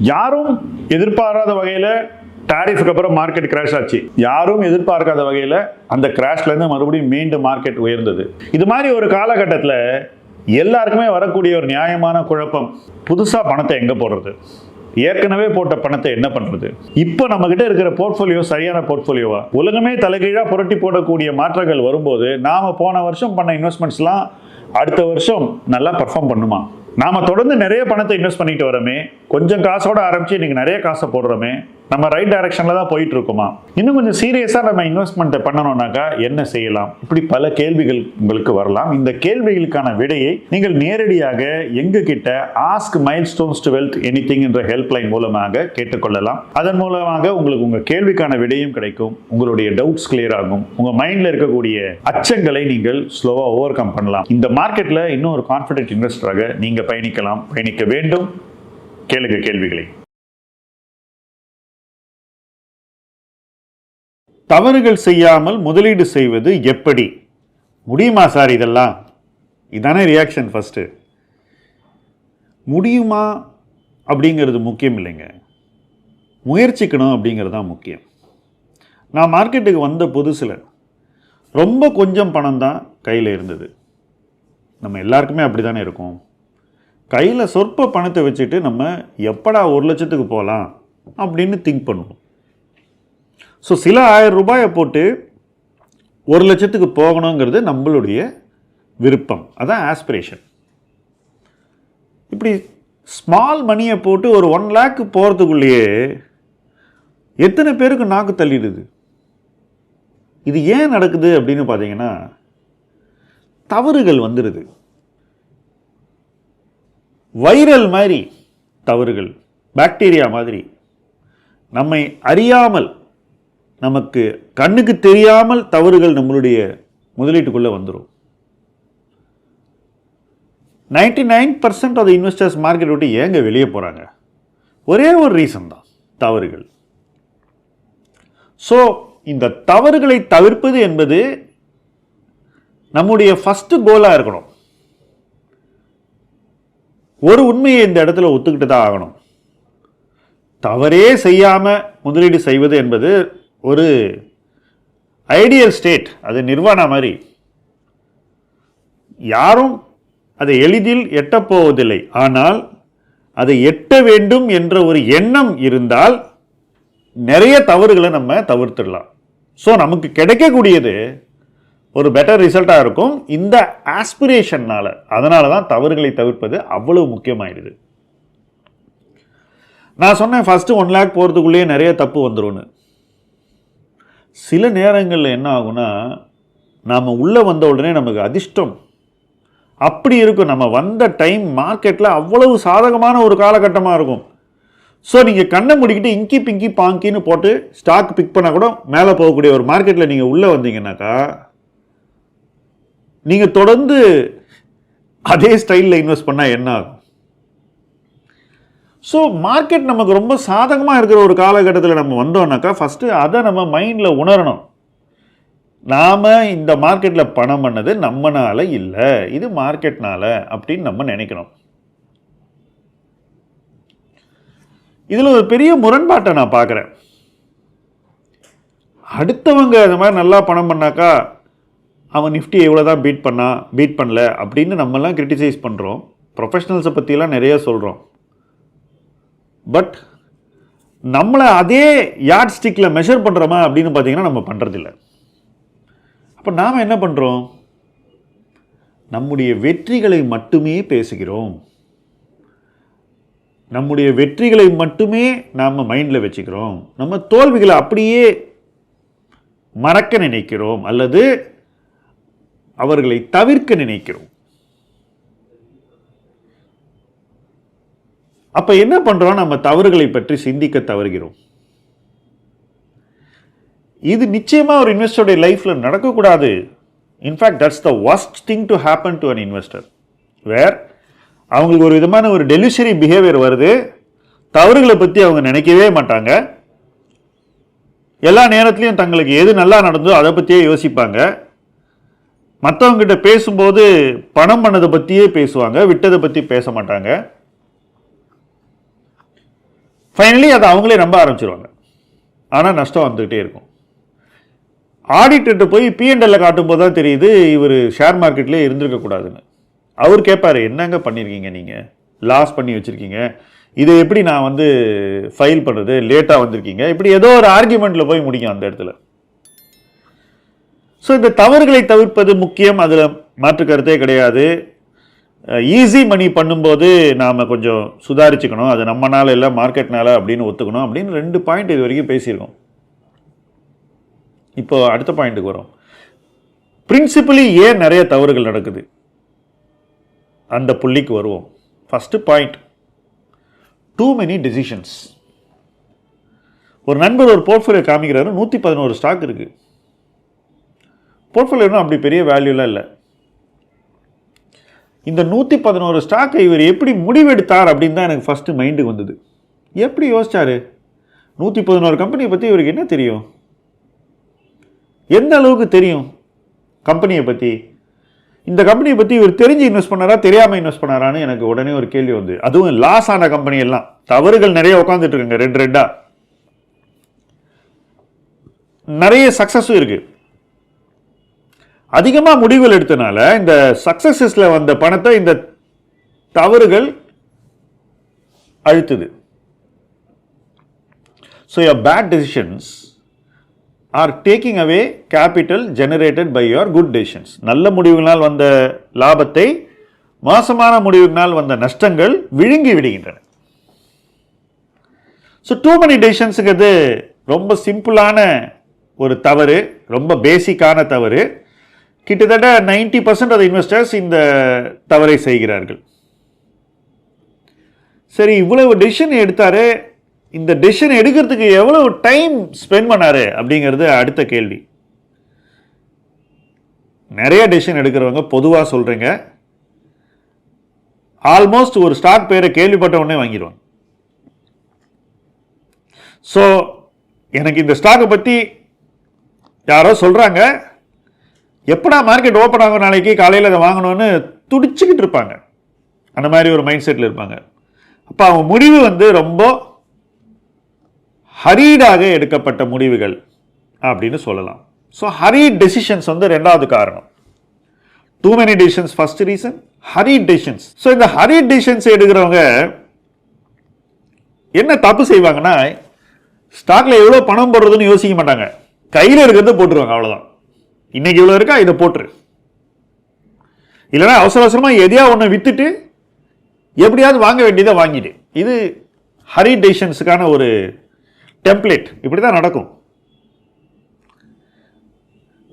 யாரும் எதிர்பாராத வகையில் டாரிஃப்க்கு அப்புறம் மார்க்கெட் கிராஷ் ஆச்சு. யாரும் எதிர்பார்க்காத வகையில் அந்த கிராஷ்லேருந்து மறுபடியும் மீண்டும் மார்க்கெட் உயர்ந்தது. இது மாதிரி ஒரு காலகட்டத்தில் எல்லாருக்குமே வரக்கூடிய ஒரு நியாயமான குழப்பம், புதுசாக பணத்தை எங்கே போடுறது, ஏற்கனவே போட்ட பணத்தை என்ன பண்றது, இப்போ நம்ம கிட்ட இருக்கிற போர்ட்ஃபோலியோ சரியான போர்ட்ஃபோலியோவா, உலகமே தலைகீழா புரட்டி போடக்கூடிய மாற்றங்கள் வரும்போது நாம போன வருஷம் பண்ண இன்வெஸ்ட்மெண்ட்ஸ்லாம் அடுத்த வருஷம் நல்லா பர்ஃபார்ம் பண்ணுமா? நாம தொடர்ந்து நிறைய பணத்தை இன்வெஸ்ட் பண்ணிட்டு வரோமே, கொஞ்சம் காசோட ஆரம்பிச்சு இன்னைக்கு நிறைய காசை போடுறோமே, நம்ம ரைட் டைரக்ஷன்ல தான் போயிட்டு இருக்கோமா? இன்னும் கொஞ்சம் சீரியஸா நம்ம இன்வெஸ்ட்மெண்ட் பண்ணணும்னாக்கா என்ன செய்யலாம்? இப்படி பல கேள்விகள் உங்களுக்கு வரலாம். இந்த கேள்விகளுக்கான விடையை நீங்கள் நேரடியாக எங்க கிட்ட ask milestones to wealth anything என்ற ஹெல்ப்லைன் மூலமாக கேட்டுக்கொள்ளலாம். அதன் மூலமாக உங்களுக்கு உங்க கேள்விக்கான விடையும் கிடைக்கும், உங்களுடைய டவுட்ஸ் கிளியர் ஆகும், உங்க மைண்ட்ல இருக்கக்கூடிய அச்சங்களை நீங்கள் ஸ்லோவா ஓவர் கம் பண்ணலாம். இந்த மார்க்கெட்ல இன்னும் ஒரு கான்ஃபிடென்ட் இன்வெஸ்டராக நீங்க பயணிக்கலாம், பயணிக்க வேண்டும். கேளுங்க கேள்விகளை. தவறுகள் செய்யாமல் முதலீடு செய்வது எப்படி? முடியுமா சார் இதெல்லாம்? இதானே ரியாக்ஷன் ஃபர்ஸ்ட். முடியுமா அப்படிங்கிறது முக்கியம் இல்லைங்க, முயற்சிக்கணும் அப்படிங்கிறது தான் முக்கியம். நான் மார்க்கெட்டுக்கு வந்த புதுசில் ரொம்ப கொஞ்சம் பணம் தான் கையில் இருந்தது. நம்ம எல்லாருக்குமே அப்படி தானே இருக்கும். கையில் சொற்ப பணத்தை வச்சுட்டு நம்ம எப்படா 1 லட்சத்துக்கு போகலாம் அப்படின்னு திங்க் பண்ணுவோம். ஸோ சில 1000 ரூபாயை போட்டு 1 லட்சத்துக்கு போகணுங்கிறது நம்மளுடைய விருப்பம், அதான் ஆஸ்பிரேஷன். இப்படி ஸ்மால் மணியை போட்டு ஒரு 1 லேக் போகிறதுக்குள்ளேயே எத்தனை பேருக்கு நாக்கு தள்ளிடுது? இது ஏன் நடக்குது அப்படின்னு பார்த்தீங்கன்னா, தவறுகள் வந்துடுது. வைரல் மாதிரி தவறுகள், பாக்டீரியா மாதிரி நம்மை அறியாமல், நமக்கு கண்ணுக்கு தெரியாமல் தவறுகள் நம்மளுடைய முதலீட்டுக்குள்ளே வந்துடும். 99% ஆஃப் த இன்வெஸ்டர்ஸ் மார்க்கெட் விட்டு ஏங்க வெளியே போகிறாங்க? ஒரே ஒரு ரீசன் தான், தவறுகள். ஸோ இந்த தவறுகளை தவிர்ப்பது என்பது நம்முடைய ஃபர்ஸ்ட் கோலாக இருக்கணும். ஒரு உண்மையை இந்த இடத்துல ஒத்துக்கிட்டு தான் ஆகணும். தவறே செய்யாமல் முதலீடு செய்வது என்பது ஒரு ஐடியல் ஸ்டேட், அது நிர்வாணா மாதிரி. யாரும் அதை எளிதில் எட்டப்போவதில்லை. ஆனால் அதை எட்ட வேண்டும் என்ற ஒரு எண்ணம் இருந்தால் நிறைய தவறுகளை நம்ம தவிர்த்துடலாம். ஸோ நமக்கு கிடைக்கக்கூடியது ஒரு பெட்டர் ரிசல்ட்டாக இருக்கும் இந்த ஆஸ்பிரேஷன்னால. அதனால தான் தவறுகளை தவிர்ப்பது அவ்வளவு முக்கியமாயிடுது. நான் சொன்னேன் ஃபர்ஸ்ட் 1 லேக் போகிறதுக்குள்ளேயே நிறைய தப்பு வந்துடும்னு. சில நேரங்களில் என்ன ஆகும்னா, நாம் உள்ளே வந்த உடனே நமக்கு அதிர்ஷ்டம் அப்படி இருக்கும். நம்ம வந்த டைம் மார்க்கெட்டில் அவ்வளவு சாதகமான ஒரு காலகட்டமாக இருக்கும். ஸோ நீங்கள் கண்ணை முடிக்கிட்டு இங்கி பிங்கி பாங்கின்னு போட்டு ஸ்டாக் பிக் பண்ணால் கூட மேலே போகக்கூடிய ஒரு மார்க்கெட்டில் நீங்கள் உள்ளே வந்தீங்கன்னாக்கா, நீங்கள் தொடர்ந்து அதே ஸ்டைலில் இன்வெஸ்ட் பண்ணால் என்ன ஆகும்? ஸோ மார்க்கெட் நமக்கு ரொம்ப சாதகமாக இருக்கிற ஒரு காலகட்டத்தில் நம்ம வந்தோம்னாக்கா ஃபஸ்ட்டு அதை நம்ம மைண்டில் உணரணும். நாம் இந்த மார்க்கெட்டில் பணம் பண்ணது நம்மனால இல்லை, இது மார்க்கெட்னால அப்படின்னு நம்ம நினைக்கணும். இதில் ஒரு பெரிய முரண்பாட்டை நான் பார்க்குறேன். அடுத்தவங்க இந்த மாதிரி நல்லா பணம் பண்ணாக்கா அவன் நிஃப்டி எவ்வளோ தான் பீட் பண்ணல அப்படின்னு நம்மலாம் கிரிட்டிசைஸ் பண்ணுறோம். ப்ரொஃபஷனல்ஸை பற்றிலாம் நிறைய சொல்கிறோம். பட் நம்மளை அதே யார்ட் ஸ்டிக்கில் மெஷர் பண்ணுறோமா அப்படின்னு பார்த்தீங்கன்னா நம்ம பண்ணுறதில்ல. அப்போ நாம் என்ன பண்ணுறோம்? நம்முடைய வெற்றிகளை மட்டுமே பேசுகிறோம், நம்முடைய வெற்றிகளை மட்டுமே நாம் மைண்டில் வச்சுக்கிறோம். நம்ம தோல்விகளை அப்படியே மறக்க நினைக்கிறோம் அல்லது அவர்களை தவிர்க்க நினைக்கிறோம். அப்ப என்ன பண்றோம்? நம்ம தவறுகளை பற்றி சிந்திக்க தவறுகிறோம். இது நிச்சயமா ஒரு இன்வெஸ்டருடைய லைஃப்ல நடக்கக்கூடாது. In fact that's the worst thing to happen to an investor, வேர் அவங்களுக்கு ஒரு விதமான ஒரு டெலிஷரி பிஹேவியர் வருது. தவறுகளை பற்றி அவங்க நினைக்கவே மாட்டாங்க. எல்லா நேரத்திலையும் தங்களுக்கு எது நல்லா நடந்தோ அதை பற்றியே யோசிப்பாங்க. மற்றவங்ககிட்ட பேசும்போது பணம் பண்ணதை பற்றியே பேசுவாங்க, விட்டதை பற்றி பேச மாட்டாங்க. ஃபைனலி அதை அவங்களே நம்ப ஆரம்பிச்சிருவாங்க. ஆனால் நஷ்டம் வந்துக்கிட்டே இருக்கும். ஆடிட்டர்கிட்ட போய் P&L காட்டும்போது தான் தெரியுது இவர் ஷேர் மார்க்கெட்லேயே இருந்திருக்கக்கூடாதுன்னு. அவர் கேட்பார், என்னங்க பண்ணியிருக்கீங்க, நீங்கள் லாஸ் பண்ணி வச்சுருக்கீங்க, இதை எப்படி நான் ஃபைல் பண்ணுறது, லேட்டாக வந்திருக்கீங்க, இப்படி ஏதோ ஒரு ஆர்கியூமெண்ட்டில் போய் முடிக்கும் அந்த இடத்துல. ஸோ இந்த தவறுகளை தவிர்ப்பது முக்கியம், அதில் மாற்று கருத்தே கிடையாது. ஈஸி மணி பண்ணும்போது நாம் கொஞ்சம் சுதாரிச்சுக்கணும், அது நம்மனால இல்லை மார்க்கெட்னால அப்படின்னு ஒத்துக்கணும் அப்படின்னு 2 பாயிண்ட் இது வரைக்கும் பேசியிருக்கோம். இப்போ அடுத்த பாயிண்ட்டுக்கு வரும். பிரின்சிபலி ஏன் நிறைய தவறுகள் நடக்குது, அந்த புள்ளிக்கு வருவோம். First point, too many decisions. ஒரு நண்பர் ஒரு போர்ட்ஃபோலியோ காமிக்கிறாரு, 111 ஸ்டாக் இருக்கு. போர்ட்ஃபோலியோனா அப்படி பெரிய வேல்யூலாம் இல்லை. இந்த 111 ஸ்டாக்கை இவர் எப்படி முடிவெடுத்தார் அப்படின்னு தான் எனக்கு ஃபர்ஸ்ட் மைண்டுக்கு வந்தது. எப்படி யோசிச்சாரு? 111 கம்பெனியை பற்றி இவருக்கு என்ன தெரியும், எந்த அளவுக்கு தெரியும் கம்பெனியை பற்றி? இந்த கம்பெனியை பற்றி இவர் தெரிஞ்சு இன்வெஸ்ட் பண்ணாரா, தெரியாமல் இன்வெஸ்ட் பண்ணாரான்னு எனக்கு உடனே ஒரு கேள்வி வந்து. அதுவும் லாஸ் ஆன கம்பெனி எல்லாம், தவறுகள் நிறைய உட்காந்துட்டு இருக்குங்க, ரெட்டா. நிறைய சக்சஸும் இருக்கு. அதிகமாக முடிவுகள் எடுத்தனால இந்த சக்சஸஸ்ல வந்த பணத்தை இந்த தவறுகள் அழுத்துது. So your bad decisions are taking away capital generated by your good decisions. நல்ல முடிவுகளால் வந்த லாபத்தை மோசமான முடிவுகளால் வந்த நஷ்டங்கள் விழுங்கி விடுகின்றன. ஸோ டூ மெனி டெசிஷன்ஸுங்கிறது ரொம்ப சிம்பிளான ஒரு தவறு, ரொம்ப பேசிக்கான தவறு. கிட்டத்தட்ட 90% ஆஃப் இன்வெஸ்டர்ஸ் இந்த தவறை செய்கிறார்கள். சரி, இவ்வளவு டெசிஷன் எடுத்தாரு, இந்த டெசிஷன் எடுக்கிறதுக்கு எவ்வளவு டைம் ஸ்பெண்ட் பண்ணாரு அப்படிங்கிறது அடுத்த கேள்வி. நிறைய டெசிஷன் எடுக்கிறவங்க பொதுவாக சொல்றீங்க, ஆல்மோஸ்ட் ஒரு ஸ்டாக் பேரை கேள்விப்பட்ட உடனே வாங்கிடுவாங்க. ஸோ எனக்கு இந்த ஸ்டாக்கை பற்றி யாரோ சொல்றாங்க, எப்படா மார்க்கெட் ஓப்பன் ஆகும் நாளைக்கு காலையில் அதை வாங்கணும்னு துடிச்சுக்கிட்டு இருப்பாங்க. அந்த மாதிரி ஒரு மைண்ட் செட்டில் இருப்பாங்க. அப்போ அவங்க முடிவு ரொம்ப ஹரீடாக எடுக்கப்பட்ட முடிவுகள் அப்படின்னு சொல்லலாம். ஸோ ஹரீட் டெசிஷன்ஸ் ரெண்டாவது காரணம். Too many decisions first reason, hurried decisions. So இந்த ஹரீட் டெசிஷன்ஸ் எடுக்கிறவங்க என்ன தப்பு செய்வாங்கன்னா, ஸ்டாக்ல எவ்வளோ பணம் போடுறதுன்னு யோசிக்க மாட்டாங்க, கையில் இருக்கிறத போட்டுருவாங்க, அவ்வளோதான். இன்னைக்கு இவ்வளோ இருக்கா, இதை போட்டுரு. இல்லைன்னா அவசர அவசரமாக எதையா ஒன்று வித்துட்டு எப்படியாவது வாங்க வேண்டியதை வாங்கிடு. இது ஹரீட் டெசிஷன்ஸுக்கான ஒரு டெம்ப்ளேட். இப்படி தான் நடக்கும்.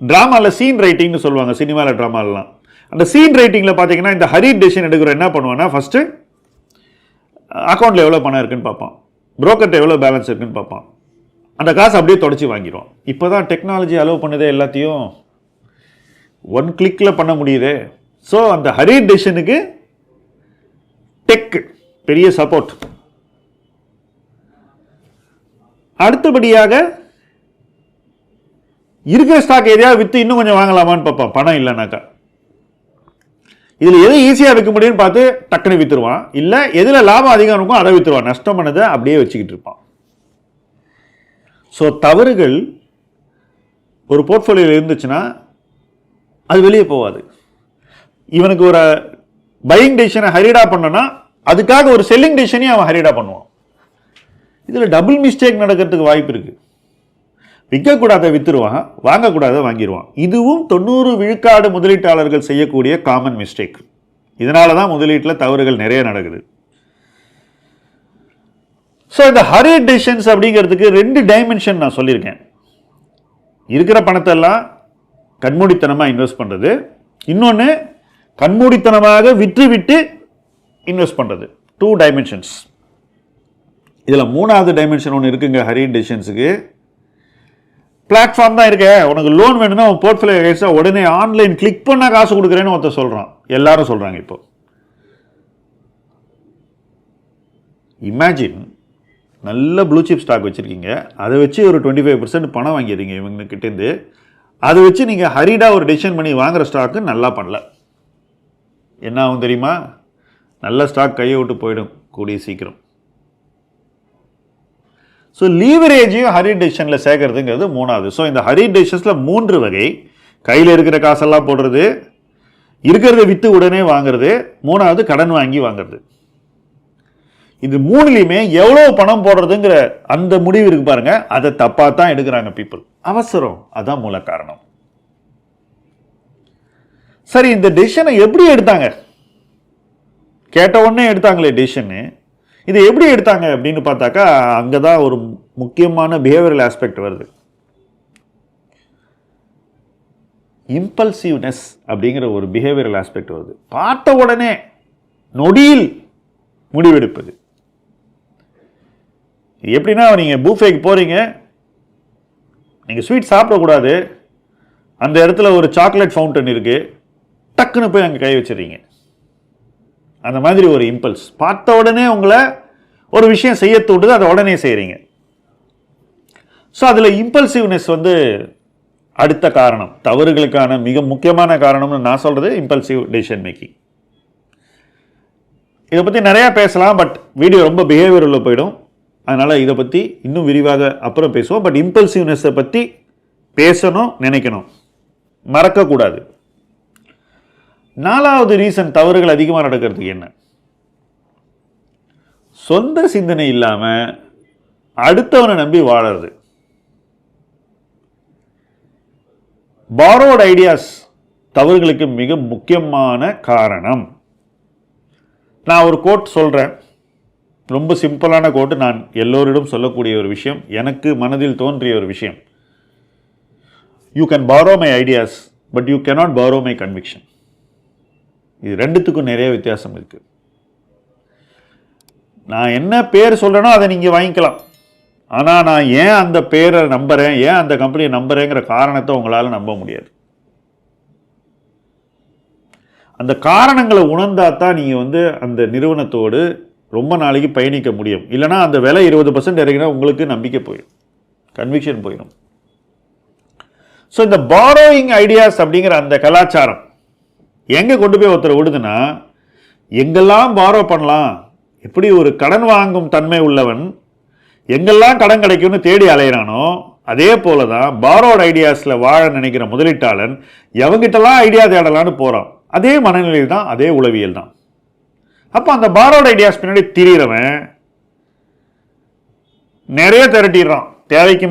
ட்ராமாவில் சீன் ரைட்டிங்னு சொல்லுவாங்க, சினிமாவில் ட்ராமாலாம். அந்த சீன் ரைட்டிங்கில் பார்த்தீங்கன்னா இந்த ஹரீட் டெசிஷன் எடுக்கிற என்ன பண்ணுவான்னா, ஃபஸ்ட்டு அக்கௌண்ட்டில் எவ்வளோ பணம் இருக்குன்னு பார்ப்பான், புரோக்கர்ட்ட எவ்வளோ பேலன்ஸ் இருக்குன்னு பார்ப்பான், அந்த காசு அப்படியே தொடச்சி வாங்கிடுவான். இப்போ தான் டெக்னாலஜி அலோவ் பண்ணுதே, எல்லாத்தையும் ஒன் கிளிக்கில் பண்ண முடியுது. ஸோ அந்த ஹரீட் டெசிஷனுக்கு டெக் பெரிய சப்போர்ட். அடுத்தபடியாக இருக்கிற ஸ்டாக் எதையாவது விற்று இன்னும் கொஞ்சம் வாங்கலாமான்னு பார்ப்பான், பணம் இல்லைனாக்கா. இதில் எது ஈஸியாக விற்க முடியும்னு பார்த்து டக்குன்னு விற்றுருவான். இல்லை எதில் லாபம் அதிகம் இருக்கும் அதை விற்றுருவான், நஷ்டம் பண்ணதை அப்படியே வச்சுக்கிட்டு இருப்பான். ஸோ தவறுகள் ஒரு போர்ட்ஃபோலியோவில் இருந்துச்சுன்னா அது வெளியே போகாது. இவனுக்கு ஒரு பையிங் டெசிஷனை ஹரிடா பண்ணனா அதுக்காக ஒரு செல்லிங் டெசிஷனையும் அவன் ஹரிடா பண்ணுவான். இதில் டபுள் மிஸ்டேக் நடக்கிறதுக்கு வாய்ப்பு இருக்கு. விற்கக்கூடாத விற்றுருவான், வாங்கக்கூடாத வாங்கிடுவான். இதுவும் 90 விழுக்காடு முதலீட்டாளர்கள் செய்யக்கூடிய காமன் மிஸ்டேக். இதனால தான் முதலீட்டில் தவறுகள் நிறைய நடக்குது. ஸோ இந்த ஹரீட் டெசிஷன்ஸ் அப்படிங்கிறதுக்கு 2 டைமென்ஷன் நான் சொல்லியிருக்கேன். இருக்கிற பணத்தை எல்லாம் கண்மூடித்தனமாக இன்வெஸ்ட் பண்ணுறது, இன்னொன்று கண்மூடித்தனமாக விற்று இன்வெஸ்ட் பண்ணுறது. 2 டைமென்ஷன்ஸ். இதில் 3வது டைமென்ஷன் ஒன்று இருக்குங்க ஹரீட் டெசிஷன்ஸுக்கு. பிளாட்ஃபார்ம் தான் இருக்க, உனக்கு லோன் வேணும்னா உன் போர்ட்ஃபோலியோ கேஸா உடனே ஆன்லைன் கிளிக் பண்ணால் காசு கொடுக்குறேன்னு ஒருத்தர் சொல்கிறான். எல்லாரும் சொல்கிறாங்க. இப்போ இமேஜின் நல்ல ப்ளூ சிப் ஸ்டாக் வச்சுருக்கீங்க, அதை வச்சு ஒரு 25% பணம் வாங்கிடுறீங்க இவங்ககிட்டேருந்து. அதை வச்சு நீங்கள் ஹரிடாக ஒரு டெசிஷன் பண்ணி வாங்குகிற ஸ்டாக்கு நல்லா பண்ணல. என்ன ஆகும் தெரியுமா? நல்ல ஸ்டாக் கையை விட்டு போயிடும் கூடிய சீக்கிரம். ஸோ லீவரேஜையும் ஹரி டெசிஷனில் சேர்க்கறதுங்கிறது மூணாவது. ஸோ இந்த ஹரி டெசிஷன்ஸில் 3 வகை. கையில் இருக்கிற காசெல்லாம் போடுறது, இருக்கிறத விற்று உடனே வாங்குறது, மூணாவது கடன் வாங்கி வாங்குறது. இது மூணுலையுமே எவ்வளோ பணம் போடுறதுங்கிற அந்த முடிவு இருக்கு பாருங்க, அதை தப்பாக தான் எடுக்கிறாங்க பீப்புள். அவசரம் அதான் மூல காரணம். சரி, இந்த டெசிஷனை எப்படி எடுத்தாங்க? கேட்ட உடனே எடுத்தாங்களே டெசிஷனு, இதை எப்படி எடுத்தாங்க அப்படின்னு பார்த்தாக்கா அங்கே தான் ஒரு முக்கியமான பிஹேவியரல் ஆஸ்பெக்ட் வருது. இம்பல்சிவ்னஸ் அப்படிங்கிற ஒரு பிஹேவியரல் ஆஸ்பெக்ட் வருது. பார்த்த உடனே நொடியில் முடிவெடுப்பது. எப்படின்னா, நீங்கள் பூஃபேக்கு போகிறீங்க, நீங்கள் ஸ்வீட் சாப்பிடக்கூடாது, அந்த இடத்துல ஒரு சாக்லேட் ஃபவுண்டன் இருக்குது, டக்குன்னு போய் அங்கே கை வச்சிடுறீங்க. அந்த மாதிரி ஒரு இம்பல்ஸ். பார்த்த உடனே உங்களை ஒரு விஷயம் செய்ய தூண்டுது, அதை உடனே செய்கிறீங்க. ஸோ அதில் இம்பல்சிவ்னஸ் அடுத்த காரணம், தவறுகளுக்கான மிக முக்கியமான காரணம்னு நான் சொல்கிறது இம்பல்சிவ் டெசிஷன் மேக்கிங். இதை பற்றி நிறையா பேசலாம், பட் வீடியோ ரொம்ப பிஹேவியரில் போயிடும். அதனால் இதை பற்றி இன்னும் விரிவாக அப்புறம் பேசுவோம். பட் இம்பல்சிவ்னஸை பற்றி பேசணும், நினைக்கணும், மறக்கக்கூடாது. 4வது ரீசன் தவறுகள் அதிகமாக நடக்கிறதுக்கு என்ன? சொந்த சிந்தனை இல்லாமல் அடுத்தவனை நம்பி வாழறது. borrowed ஐடியாஸ் தவறுகளுக்கு மிக முக்கியமான காரணம். நான் ஒரு கோட் சொல்கிறேன், ரொம்ப சிம்பிளான கோட்டு, நான் எல்லோரிடம் சொல்லக்கூடிய ஒரு விஷயம், எனக்கு மனதில் தோன்றிய ஒரு விஷயம். You can borrow my ideas, but you cannot borrow my conviction. இது ரெண்டுத்துக்கும் நிறைய வித்தியாசம் இருக்குது. நான் என்ன பேர் சொல்கிறேனோ அதை நீங்கள் வாங்கிக்கலாம், ஆனால் நான் ஏன் அந்த பேரை நம்புகிறேன், ஏன் அந்த கம்பெனியை நம்புகிறேங்கிற காரணத்தை உங்களால் நம்ப முடியாது. அந்த காரணங்களை உணர்ந்தா தான் நீங்கள் அந்த நிறுவனத்தோடு ரொம்ப நாளைக்கு பயணிக்க முடியும். இல்லைனா அந்த விலை 20% இறங்கினா உங்களுக்கு நம்பிக்கை போயிடும், கன்விக்ஷன் போயிடும். ஸோ இந்த பாரோயிங் ஐடியாஸ் அப்படிங்கிற அந்த கலாச்சாரம் எங்கே கொண்டு போய் ஒருத்தர் விடுதுன்னா, எங்கெல்லாம் பாரோ பண்ணலாம், எப்படி ஒரு கடன் வாங்கும் தன்மை உள்ளவன் எங்கெல்லாம் கடன் கிடைக்கும்னு தேடி அலையிறானோ, அதே போல தான் பாரோட் ஐடியாஸில் வாழ நினைக்கிற முதலீட்டாளன் எவங்கிட்டலாம் ஐடியா தேடலான்னு போகிறான். அதே மனநிலை தான், அதே உளவியல் தான். அப்போ அந்த பாரோட் ஐடியாஸ் பின்னாடி திரிகிறவன் நிறைய திரட்டிடுறான். தேவைக்கு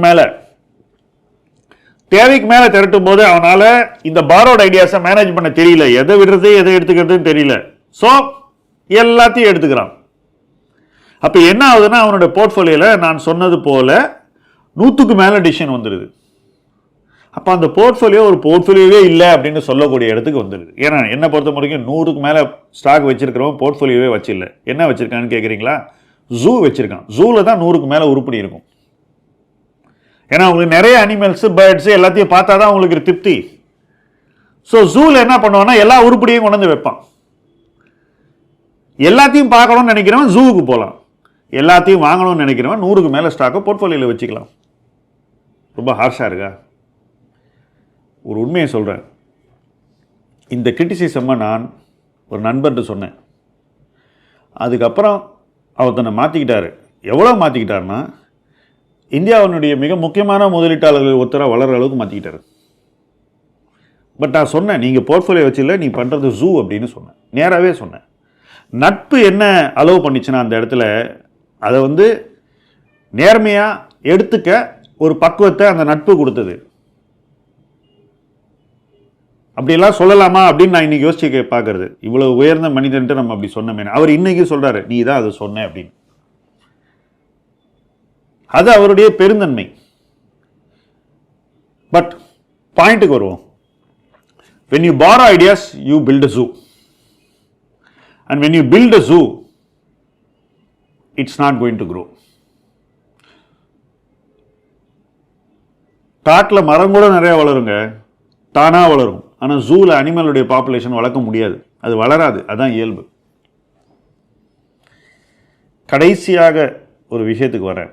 மேலே திரட்டும் போது அவனால் இந்த பாரோட் ஐடியாஸை மேனேஜ் பண்ண தெரியல, எதை விடுறது எதை எடுத்துக்கிறதுன்னு தெரியல. ஸோ எல்லாத்தையும் எடுத்துக்கிறான். அப்போ என்ன ஆகுதுன்னா, அவனோட போர்ட்ஃபோலியோவில் நான் சொன்னது போல 100க்கு மேலே டிசிஷன் வந்துடுது. அப்போ அந்த போர்ட்ஃபோலியோ ஒரு போர்ட்ஃபோலியோவே இல்லை அப்படின்னு சொல்லக்கூடிய இடத்துக்கு வந்துடுது. ஏன்னா என்னை பொறுத்த வரைக்கும் 100க்கு மேலே ஸ்டாக் வச்சிருக்கிறவன் போர்ட்ஃபோலியோவே வச்சில்ல. என்ன வச்சிருக்கான்னு கேட்குறீங்களா? ஜூ வச்சிருக்கான். ஜூவில் தான் 100க்கு மேலே உருப்படி இருக்கும். ஏன்னா உங்களுக்கு நிறைய அனிமல்ஸு, பேர்ட்ஸு எல்லாத்தையும் பார்த்தா தான் உங்களுக்கு திருப்தி. ஸோ ஜூவில் என்ன பண்ணுவான்னா எல்லா உருப்படியும் கொண்டு வந்து வைப்பான். எல்லாத்தையும் பார்க்கணும்னு நினைக்கிறவன் ஜூவுக்கு போகலாம், எல்லாத்தையும் வாங்கணும்னு நினைக்கிறவன் 100க்கு மேலே ஸ்டாக்கை போர்ட்ஃபோலியோவில் வச்சுக்கலாம். ரொம்ப ஹார்ஷாக இருக்கா? ஒரு உண்மையை சொல்கிறேன். இந்த கிரிட்டிசிசம்மை நான் ஒரு நண்பர்கிட்ட சொன்னேன். அதுக்கப்புறம் அவர் தன்னை மாற்றிக்கிட்டாரு. எவ்வளோ மாற்றிக்கிட்டாருன்னா, இந்தியாவினுடைய மிக முக்கியமான முதலீட்டாளர்கள் ஒருத்தராக வளர்கிற அளவுக்கு மாற்றிக்கிட்டாரு. பட் நான் சொன்னேன், நீங்கள் போர்ட்ஃபோலியோ வச்சில்ல, நீ பண்ணுறது ஜூ அப்படின்னு சொன்னேன். நேராகவே சொன்னேன். நட்பு என்ன அலோவ் பண்ணிச்சுன்னா அந்த இடத்துல அதை நேர்மையாக எடுத்துக்க ஒரு பக்குவத்தை அந்த நட்பு கொடுத்தது. அப்படியெல்லாம் சொல்லலாமா அப்படின்னு நான் இன்னைக்கு யோசிச்சு பார்க்கறது. இவ்வளோ உயர்ந்த மனிதன்ட்டு நம்ம அப்படி சொன்னமே. அவர் இன்னைக்கு சொல்கிறாரு, நீ தான் அதை சொன்ன அப்படின்னு. அது அவருடைய பெருந்தன்மை. பட் பாயிண்ட்டுக்கு வருவோம். when you borrow ideas you build a zoo, and when you build a zoo it's not going to grow. காட்டுல மரம் கூட நிறைய வளருங்க, தானா வளரும். ஆனால் ஜூல அனிமலுடைய பாப்புலேஷன் வளர்க்க முடியாது, அது வளராது. அதான் இயல்பு. கடைசியாக ஒரு விஷயத்துக்கு வரேன்.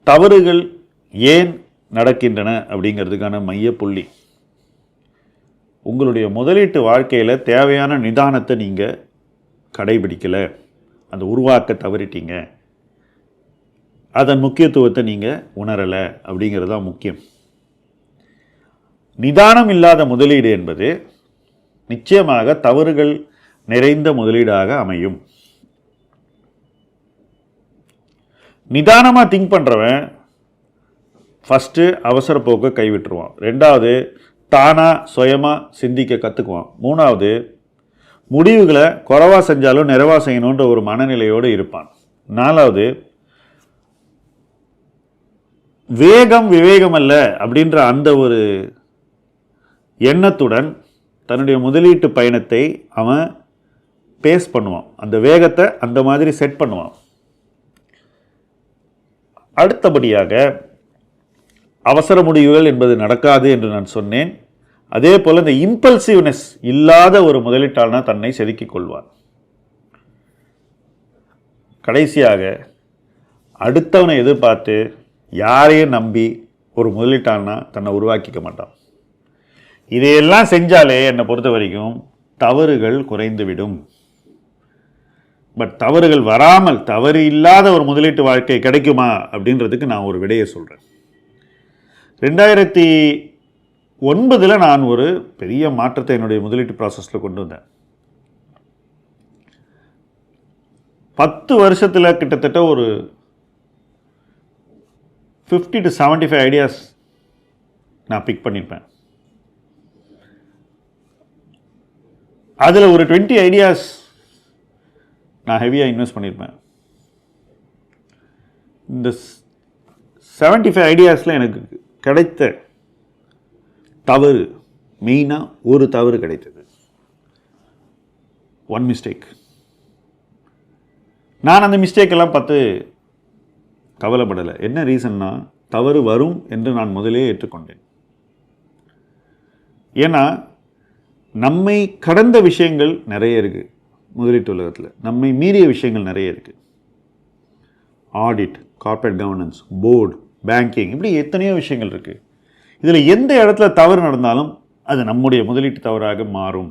தவறுகள் ஏன் நடக்கின்றன அப்படிங்கிறதுக்கான மையப்புள்ளி. உங்களுடைய முதலீட்டு வாழ்க்கையில் தேவையான நிதானத்தை நீங்கள் கடைபிடிக்கலை, அந்த உருவாக்க தவறிட்டீங்க, அதன் முக்கியத்துவத்தை நீங்கள் உணரலை அப்படிங்கிறது தான் முக்கியம். நிதானம் இல்லாத முதலீடு என்பது நிச்சயமாக தவறுகள் நிறைந்த முதலீடாக அமையும். நிதானமாக திங்க் பண்ணுறவன் ஃபஸ்ட்டு அவசர போக்கை கைவிட்டுருவான். ரெண்டாவது, தானாக சுயமாக சிந்திக்க கற்றுக்குவான். மூணாவது, முடிவுகளை குறைவாக செஞ்சாலும் நிறைவாக செய்யணுன்ற ஒரு மனநிலையோடு இருப்பான். நாலாவது, வேகம் விவேகம் அல்ல அப்படின்ற அந்த ஒரு எண்ணத்துடன் தன்னுடைய முதலீட்டு பயணத்தை அவன் பேஸ் பண்ணுவான். அந்த வேகத்தை அந்த மாதிரி செட் பண்ணுவான். அடுத்தபடியாக அவசர முடிவுகள் என்பது நடக்காது என்று நான் சொன்னேன். அதே போல் இந்த இம்பல்சிவ்னஸ் இல்லாத ஒரு முதலீட்டாளனா தன்னை செதுக்கிக் கொள்வான். கடைசியாக அடுத்தவனை எதிர்பார்த்து யாரையும் நம்பி ஒரு முதலீட்டாளனா தன்னை உருவாக்கிக்க மாட்டான். இதையெல்லாம் செஞ்சாலே என்னை பொறுத்த வரைக்கும் தவறுகள் குறைந்துவிடும். பட் தவறுகள் வராமல் தவறு இல்லாத ஒரு முதலீட்டு வாழ்க்கை கிடைக்குமா அப்படின்றதுக்கு நான் ஒரு விடையை சொல்கிறேன். 2009 நான் ஒரு பெரிய மாற்றத்தை என்னுடைய முதலீட்டு ப்ராசஸில் கொண்டு வந்தேன். 10 வருஷத்தில் கிட்டத்தட்ட ஒரு 50 to 75 ஐடியாஸ் நான் பிக் பண்ணியிருப்பேன். அதில் ஒரு 20 ஐடியாஸ் நான் ஹெவியாக இன்வெஸ்ட் பண்ணியிருப்பேன். இந்த 75 ஐடியாஸில் எனக்கு கிடைத்த தவறு, மெயினாக ஒரு தவறு கிடைத்தது. One mistake. நான் அந்த மிஸ்டேக்கெல்லாம் பார்த்து கவலைப்படலை. என்ன ரீசன்னா, தவறு வரும் என்று நான் முதலே ஏற்றுக்கொண்டேன். ஏன்னா நம்மை கடந்த விஷயங்கள் நிறைய இருக்குது முதலீட்டு உலகத்தில். நம்மை மீறிய விஷயங்கள் நிறைய இருக்குது. Audit, corporate governance, board, banking, இப்படி எத்தனையோ விஷயங்கள் இருக்குது. இதில் எந்த இடத்துல தவறு நடந்தாலும் அது நம்முடைய முதலீட்டு தவறாக மாறும்.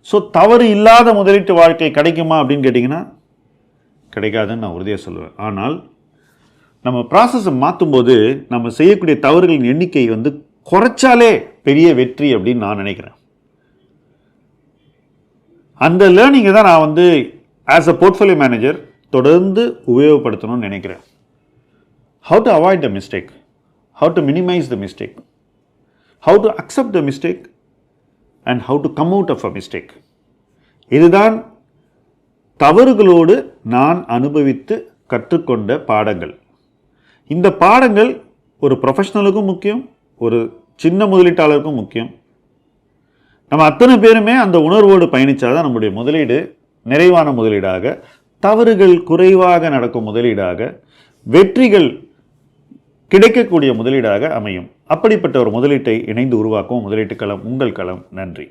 ஸோ தவறு இல்லாத முதலீட்டு வாழ்க்கை கிடைக்குமா அப்படின்னு கேட்டிங்கன்னா கிடைக்காதுன்னு நான் உறுதியாக சொல்லுவேன். ஆனால் நம்ம ப்ராசஸை மாற்றும்போது நம்ம செய்யக்கூடிய தவறுகளின் எண்ணிக்கை குறைச்சாலே பெரிய வெற்றி அப்படின்னு நான் நினைக்கிறேன். அந்த லேர்னிங்கை தான் நான் ஆஸ் அ போர்ட்ஃபோலியோ மேனேஜர் தொடர்ந்து உபயோகப்படுத்தணும்னு நினைக்கிறேன். How to avoid the mistake, how to minimize the mistake, how to accept the mistake and how to come out of a mistake. இதுதான் தவறுகளோடு நான் அனுபவித்து கற்றுக்கொண்ட பாடங்கள். இந்த பாடங்கள் ஒரு ப்ரொஃபஷனலுக்கும் முக்கியம், ஒரு சின்ன முதலீட்டாளருக்கும் முக்கியம். நம்ம அத்தனை பேருமே அந்த உணர்வோடு பயணித்தாதான் நம்முடைய முதலீடு நிறைவான முதலீடாக, தவறுகள் குறைவாக நடக்கும் முதலீடாக, வெற்றிகள் கிடைக்கக்கூடிய முதலீடாக அமையும். அப்படிப்பட்ட ஒரு முதலீட்டை இணைந்து உருவாக்கும் முதலீட்டு களம் உங்கள் களம். நன்றி.